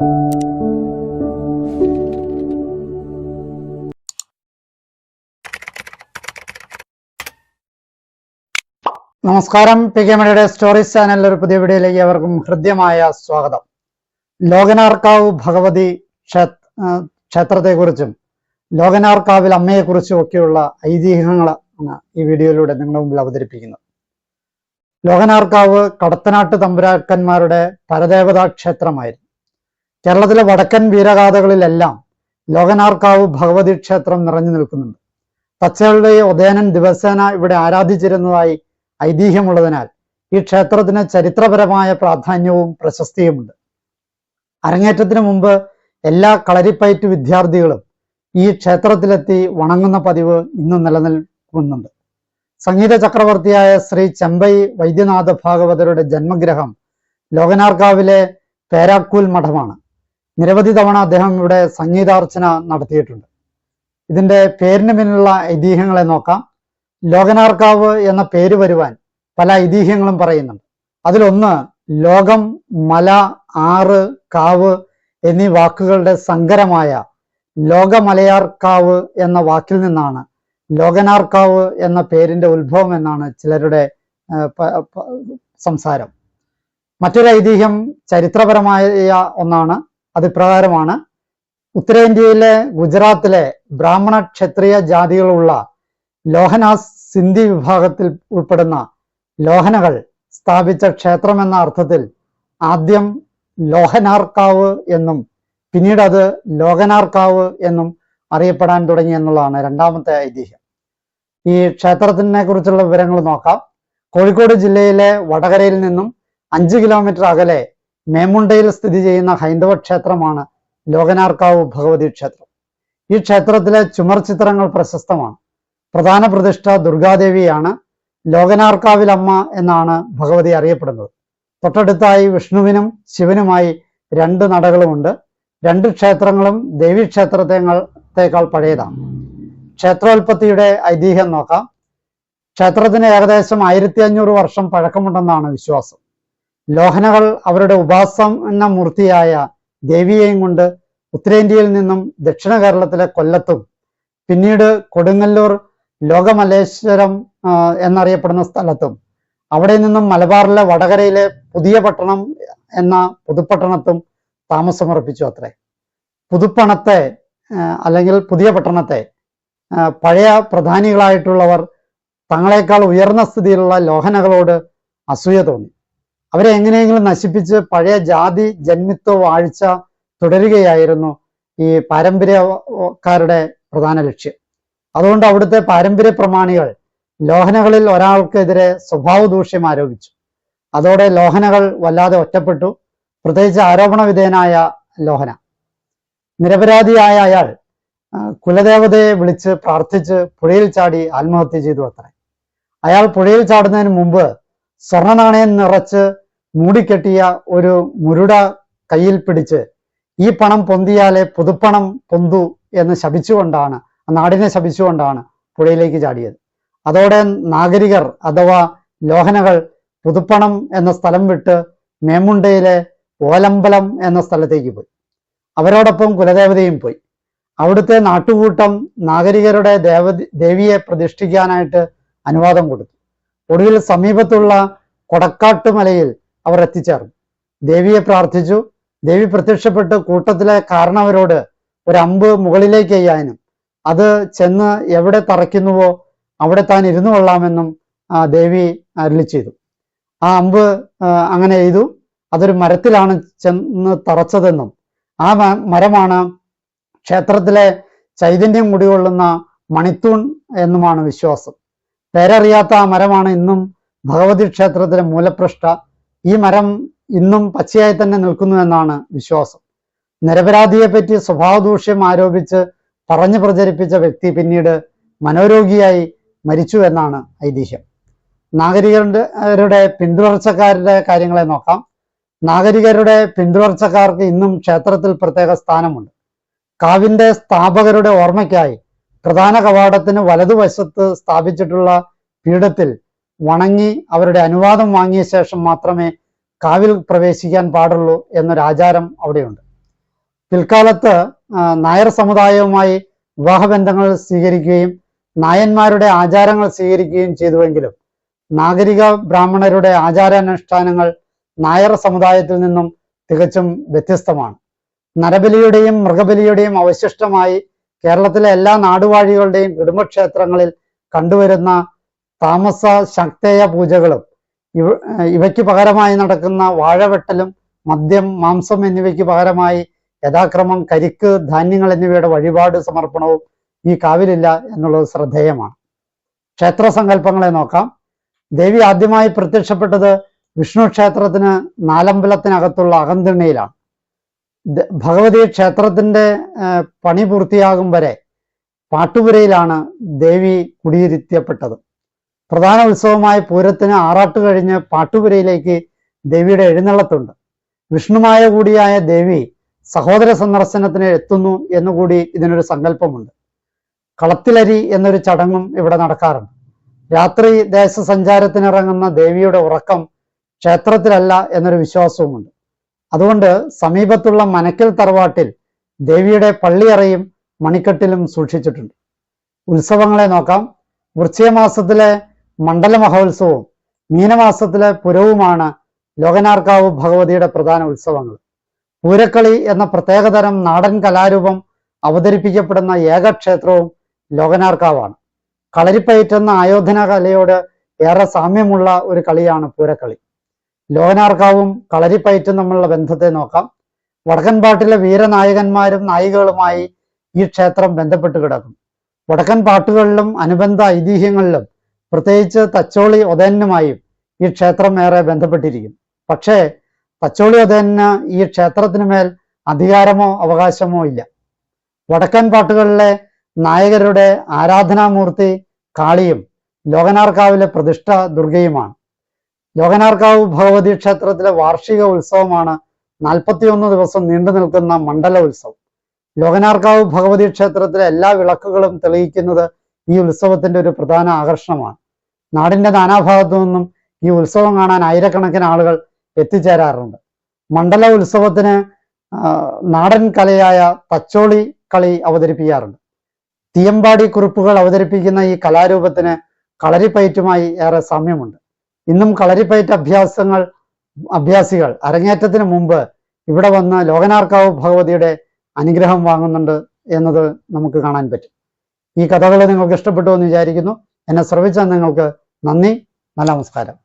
നമസ്കാരം. P K മണിയുടെ stories ചാനലിലെ ഒരു പുതിയ വീഡിയോയിലേക്ക് അവർക്കും ഹൃദ്യമായ സ്വാഗതം. ലോകനാർക്കാവ് ഭഗവതി ക്ഷേത്രത്തെക്കുറിച്ചും ലോകനാർക്കാവിൽ അമ്മയെക്കുറിച്ചും ഒക്കെയുള്ള ഐതിഹ്യങ്ങളാണ് ഈ വീഡിയോയിലൂടെ നിങ്ങളുടെ മുമ്പിൽ അവതരിപ്പിക്കുന്നത്. ലോകനാർക്കാവ് കടത്തനാട്ട് തമ്പുരാക്കന്മാരുടെ പരദേവതാ ക്ഷേത്രമായിരുന്നു. കേരളത്തിലെ വടക്കൻ വീരഗാഥകളിലെല്ലാം ലോകനാർക്കാവ് ഭഗവതി ക്ഷേത്രം നിറഞ്ഞു നിൽക്കുന്നുണ്ട്. തച്ചകളുടെ ഉദയനൻ ദിവസേന ഇവിടെ ആരാധിച്ചിരുന്നതായി ഐതിഹ്യമുള്ളതിനാൽ ഈ ക്ഷേത്രത്തിന് ചരിത്രപരമായ പ്രാധാന്യവും പ്രശസ്തിയുമുണ്ട്. അരങ്ങേറ്റത്തിന് മുമ്പ് എല്ലാ കളരിപ്പയറ്റ് വിദ്യാർത്ഥികളും ഈ ക്ഷേത്രത്തിലെത്തി വണങ്ങുന്ന പതിവ് ഇന്നും നിലനിൽക്കുന്നുണ്ട്. സംഗീത ചക്രവർത്തിയായ ശ്രീ ചെമ്പൈ വൈദ്യനാഥ ഭാഗവതരുടെ ജന്മഗ്രഹം ലോകനാർക്കാവിലെ പേരാക്കൂൽ മഠമാണ്. നിരവധി തവണ അദ്ദേഹം ഇവിടെ സംഗീതാർച്ചന നടത്തിയിട്ടുണ്ട്. ഇതിന്റെ പേരിന് പിന്നിലുള്ള ഐതിഹ്യങ്ങളെ നോക്കാം. ലോകനാർക്കാവ് എന്ന പേര് വരുവാൻ പല ഐതിഹ്യങ്ങളും പറയുന്നുണ്ട്. അതിലൊന്ന് ലോകം, മല, ആറ്, കാവ് എന്നീ വാക്കുകളുടെ സങ്കരമായ ലോകമലയാർക്കാവ് എന്ന വാക്കിൽ നിന്നാണ് ലോകനാർക്കാവ് എന്ന പേരിന്റെ ഉത്ഭവം എന്നാണ് ചിലരുടെ സംസാരം. മറ്റൊരു ഐതിഹ്യം ചരിത്രപരമായ ഒന്നാണ്. അത് ഇപ്രകാരമാണ്: ഉത്തരേന്ത്യയിലെ ഗുജറാത്തിലെ ബ്രാഹ്മണ ക്ഷത്രിയ ജാതികളുള്ള ലോഹനാസ് സിന്ധി വിഭാഗത്തിൽ ഉൾപ്പെടുന്ന ലോഹനകൾ സ്ഥാപിച്ച ക്ഷേത്രം എന്ന അർത്ഥത്തിൽ ആദ്യം ലോഹനാർക്കാവ് എന്നും പിന്നീട് അത് ലോകനാർക്കാവ് എന്നും അറിയപ്പെടാൻ തുടങ്ങി എന്നുള്ളതാണ് രണ്ടാമത്തെ ഐതിഹ്യം. ഈ ക്ഷേത്രത്തിനെ കുറിച്ചുള്ള വിവരങ്ങൾ നോക്കാം. കോഴിക്കോട് ജില്ലയിലെ വടകരയിൽ നിന്നും 5 കിലോമീറ്റർ അകലെ മേമുണ്ടയിൽ സ്ഥിതി ചെയ്യുന്ന ഹൈന്ദവ ക്ഷേത്രമാണ് ലോകനാർക്കാവ് ഭഗവതി ക്ഷേത്രം. ഈ ക്ഷേത്രത്തിലെ ചുമർ ചിത്രങ്ങൾ പ്രശസ്തമാണ്. പ്രധാന പ്രതിഷ്ഠ ദുർഗാദേവിയാണ്. ലോകനാർക്കാവിലമ്മ എന്നാണ് ഭഗവതി അറിയപ്പെടുന്നത്. തൊട്ടടുത്തായി വിഷ്ണുവിനും ശിവനുമായി 2 നടകളുമുണ്ട്. 2 ക്ഷേത്രങ്ങളും ദേവീക്ഷേത്രത്തേക്കാൾ പഴയതാണ്. ക്ഷേത്രോൽപത്തിയുടെ ഐതിഹ്യം നോക്കാം. ക്ഷേത്രത്തിന് ഏകദേശം 1500 വർഷം പഴക്കമുണ്ടെന്നാണ് വിശ്വാസം. ലോഹനകൾ അവരുടെ ഉപാസന മൂർത്തിയായ ദേവിയെയും കൊണ്ട് ഉത്തരേന്ത്യയിൽ നിന്നും ദക്ഷിണ കേരളത്തിലെ കൊല്ലത്തും പിന്നീട് കൊടുങ്ങല്ലൂർ ലോകമല്ലേശ്വരം എന്നറിയപ്പെടുന്ന സ്ഥലത്തും അവിടെ നിന്നും മലബാറിലെ വടകരയിലെ പുതിയ പട്ടണം എന്ന പുതുപ്പട്ടണത്തും താമസമുറപ്പിച്ചു അത്രേ. പുതുപ്പണത്തെ അല്ലെങ്കിൽ പുതിയ പട്ടണത്തെ പഴയ പ്രധാനികളായിട്ടുള്ളവർ തങ്ങളെക്കാൾ ഉയർന്ന സ്ഥിതിയിലുള്ള ലോഹനകളോട് അസൂയ തോന്നി. അവരെ എങ്ങനെയെങ്കിലും നശിപ്പിച്ച് പഴയ ജാതി ജന്മിത്വ വാഴ്ച തുടരുകയായിരുന്നു ഈ പാരമ്പര്യക്കാരുടെ പ്രധാന ലക്ഷ്യം. അതുകൊണ്ട് അവിടുത്തെ പാരമ്പര്യ പ്രമാണികൾ ലോഹനകളിൽ ഒരാൾക്കെതിരെ സ്വഭാവ ദൂഷ്യം ആരോപിച്ചു. അതോടെ ലോഹനകൾ വല്ലാതെ ഒറ്റപ്പെട്ടു. പ്രത്യേകിച്ച് ആരോപണ വിധേയനായ ലോഹന. നിരപരാധിയായ അയാൾ കുലദേവതയെ വിളിച്ച് പ്രാർത്ഥിച്ച് പുഴയിൽ ചാടി ആത്മഹത്യ ചെയ്തു അത്രേ. അയാൾ പുഴയിൽ ചാടുന്നതിന് മുമ്പ് സ്വർണ്ണ നാണയം നിറച്ച് മൂടിക്കെട്ടിയ ഒരു മുരുട കയ്യിൽ പിടിച്ച് ഈ പണം പൊന്തിയാലെ പുതുപ്പണം പൊന്തു എന്ന് ശപിച്ചുകൊണ്ടാണ്, നാടിനെ ശപിച്ചുകൊണ്ടാണ് പുഴയിലേക്ക് ചാടിയത്. അതോടെ നാഗരികർ അഥവാ ലോഹനകൾ പുതുപ്പണം എന്ന സ്ഥലം വിട്ട് മേമുണ്ടയിലെ ഓലമ്പലം എന്ന സ്ഥലത്തേക്ക് പോയി. അവരോടൊപ്പം കുലദേവതയും പോയി. അവിടുത്തെ നാട്ടുകൂട്ടം നാഗരികരുടെ ദേവിയെ പ്രതിഷ്ഠിക്കാനായിട്ട് അനുവാദം കൊടുത്തു. ഒടുവിൽ സമീപത്തുള്ള കൊടക്കാട്ടുമലയിൽ അവർ എത്തിച്ചേർന്നു. ദേവിയെ പ്രാർത്ഥിച്ചു. ദേവി പ്രത്യക്ഷപ്പെട്ട് കൂട്ടത്തിലെ കാരണവരോട് ഒരു അമ്പ് മുകളിലേക്ക് എയ്യാനും അത് ചെന്ന് എവിടെ തറയ്ക്കുന്നുവോ അവിടെ താൻ ഇരുന്നു കൊള്ളാമെന്നും ദേവി അരുളി ചെയ്തു. ആ അമ്പ് അങ്ങനെ എയ്തു. അതൊരു മരത്തിലാണ് ചെന്ന് തറച്ചതെന്നും ആ മരമാണ് ക്ഷേത്രത്തിലെ ചൈതന്യം കുടികൊള്ളുന്ന മണിത്തൂൺ എന്നുമാണ് വിശ്വാസം. പേരറിയാത്ത ആ മരമാണ് ഇന്നും ഭഗവതി ക്ഷേത്രത്തിലെ മൂലപൃഷ്ഠ. ഈ മരം ഇന്നും പച്ചയായി തന്നെ നിൽക്കുന്നു എന്നാണ് വിശ്വാസം. നിരപരാധിയെപ്പറ്റി സ്വഭാവദൂഷ്യം ആരോപിച്ച് പറഞ്ഞു പ്രചരിപ്പിച്ച വ്യക്തി പിന്നീട് മനോരോഗിയായി മരിച്ചു എന്നാണ് ഐതിഹ്യം. നാഗരികരുടെ പിന്തുടർച്ചക്കാരുടെ കാര്യങ്ങളെ നോക്കാം. നാഗരികരുടെ പിന്തുടർച്ചക്കാർക്ക് ഇന്നും ക്ഷേത്രത്തിൽ പ്രത്യേക സ്ഥാനമുണ്ട്. കാവിന്റെ സ്ഥാപകരുടെ ഓർമ്മയ്ക്കായി പ്രധാന കവാടത്തിന് വലതുവശത്ത് സ്ഥാപിച്ചിട്ടുള്ള പീഠത്തിൽ വണങ്ങി അവരുടെ അനുവാദം വാങ്ങിയ ശേഷം മാത്രമേ കാവിൽ പ്രവേശിക്കാൻ പാടുള്ളൂ എന്നൊരു ആചാരം അവിടെയുണ്ട്. പിൽക്കാലത്ത് നായർ സമുദായവുമായി വിവാഹബന്ധങ്ങൾ സ്വീകരിക്കുകയും നായന്മാരുടെ ആചാരങ്ങൾ സ്വീകരിക്കുകയും ചെയ്തുവെങ്കിലും നാഗരിക ബ്രാഹ്മണരുടെ ആചാരാനുഷ്ഠാനങ്ങൾ നായർ സമുദായത്തിൽ നിന്നും തികച്ചും വ്യത്യസ്തമാണ്. നരബലിയുടെയും മൃഗബലിയുടെയും അവശിഷ്ടമായി കേരളത്തിലെ എല്ലാ നാടുവാഴികളുടെയും കുടുംബക്ഷേത്രങ്ങളിൽ കണ്ടുവരുന്ന താമസ ശക്തേയ പൂജകളും ഇവയ്ക്ക് പകരമായി നടക്കുന്ന വാഴവെട്ടലും മദ്യം, മാംസം എന്നിവയ്ക്ക് പകരമായി യഥാക്രമം കരിക്ക്, ധാന്യങ്ങൾ എന്നിവയുടെ വഴിപാട് സമർപ്പണവും ഈ കാവിലില്ല എന്നുള്ളത് ശ്രദ്ധേയമാണ്. ക്ഷേത്ര സങ്കല്പങ്ങളെ നോക്കാം. ദേവി ആദ്യമായി പ്രത്യക്ഷപ്പെട്ടത് വിഷ്ണു ക്ഷേത്രത്തിന് നാലമ്പലത്തിനകത്തുള്ള അകന്തിണ്ണയിലാണ്. ഭഗവതി ക്ഷേത്രത്തിന്റെ പണി പൂർത്തിയാകും വരെ പാട്ടുപുരയിലാണ് ദേവി കുടിയിരുത്തിയപ്പെട്ടത്. പ്രധാന ഉത്സവമായ പൂരത്തിന് ആറാട്ട് കഴിഞ്ഞ് പാട്ടുപുരയിലേക്ക് ദേവിയുടെ എഴുന്നള്ളത്തുണ്ട്. വിഷ്ണുമായ കൂടിയായ ദേവി സഹോദര സന്ദർശനത്തിന് എത്തുന്നു എന്നുകൂടി ഇതിനൊരു സങ്കല്പമുണ്ട്. കളത്തിലരി എന്നൊരു ചടങ്ങും ഇവിടെ നടക്കാറുണ്ട്. രാത്രി ദേശസഞ്ചാരത്തിനിറങ്ങുന്ന ദേവിയുടെ ഉറക്കം ക്ഷേത്രത്തിലല്ല എന്നൊരു വിശ്വാസവുമുണ്ട്. അതുകൊണ്ട് സമീപത്തുള്ള മനക്കൽ തറവാട്ടിൽ ദേവിയുടെ പള്ളിയറയും മണിക്കെട്ടിലും സൂക്ഷിച്ചിട്ടുണ്ട്. ഉത്സവങ്ങളെ നോക്കാം. വൃശ്ചികമാസത്തിലെ മണ്ഡല മഹോത്സവവും മീനമാസത്തിലെ പുരവുമാണ് ലോകനാർക്കാവ് ഭഗവതിയുടെ പ്രധാന ഉത്സവങ്ങൾ. പൂരക്കളി എന്ന പ്രത്യേകതരം നാടൻ കലാരൂപം അവതരിപ്പിക്കപ്പെടുന്ന ഏകക്ഷേത്രവും ലോകനാർക്കാവാണ്. കളരിപ്പയറ്റെന്ന ആയോധന കലയോട് ഏറെ സാമ്യമുള്ള ഒരു കളിയാണ് പൂരക്കളി. ലോകനാർക്കാവും കളരിപ്പയറ്റും തമ്മിലുള്ള ബന്ധത്തെ നോക്കാം. വടക്കൻ പാട്ടിലെ വീരനായകന്മാരും നായികകളുമായി ഈ ക്ഷേത്രം ബന്ധപ്പെട്ട് കിടക്കും. വടക്കൻ പാട്ടുകളിലും അനുബന്ധ ഐതിഹ്യങ്ങളിലും പ്രത്യേകിച്ച് തച്ചോളി ഒതേനുമായും ഈ ക്ഷേത്രം ഏറെ ബന്ധപ്പെട്ടിരിക്കും. പക്ഷേ തച്ചോളി ഒതേന് ഈ ക്ഷേത്രത്തിന് മേൽ അധികാരമോ അവകാശമോ ഇല്ല. വടക്കൻ പാട്ടുകളിലെ നായകരുടെ ആരാധനാമൂർത്തി കാളിയും ലോകനാർക്കാവിലെ പ്രതിഷ്ഠ ദുർഗയുമാണ്. ലോകനാർക്കാവ് ഭഗവതി ക്ഷേത്രത്തിലെ വാർഷിക ഉത്സവമാണ് 41 ദിവസം നീണ്ടു നിൽക്കുന്ന മണ്ഡല ഉത്സവം. ലോകനാർക്കാവ് ഭഗവതി ക്ഷേത്രത്തിലെ എല്ലാ വിളക്കുകളും തെളിയിക്കുന്നത് ഈ ഉത്സവത്തിന്റെ ഒരു പ്രധാന ആകർഷണമാണ്. നാടിന്റെ നാനാഭാഗത്തു നിന്നും ഈ ഉത്സവം കാണാൻ ആയിരക്കണക്കിന് ആളുകൾ എത്തിച്ചേരാറുണ്ട്. മണ്ഡല ഉത്സവത്തിന് നാടൻ കലയായ തച്ചോളി കളി അവതരിപ്പിക്കാറുണ്ട്. തീയമ്പാടി കുറിപ്പുകൾ അവതരിപ്പിക്കുന്ന ഈ കലാരൂപത്തിന് കളരിപ്പയറ്റുമായി ഏറെ സാമ്യമുണ്ട്. ഇന്നും കളരിപ്പയറ്റ് അഭ്യാസികൾ അരങ്ങേറ്റത്തിന് മുമ്പ് ഇവിടെ വന്ന് ലോകനാർക്കാവ് ഭഗവതിയുടെ അനുഗ്രഹം വാങ്ങുന്നുണ്ട് എന്നത് നമുക്ക് കാണാൻ പറ്റും. ഈ കഥകൾ നിങ്ങൾക്ക് ഇഷ്ടപ്പെട്ടു എന്ന് വിചാരിക്കുന്നു. എന്നെ ശ്രവിച്ച നിങ്ങൾക്ക് നന്ദി. നല്ല നമസ്കാരം.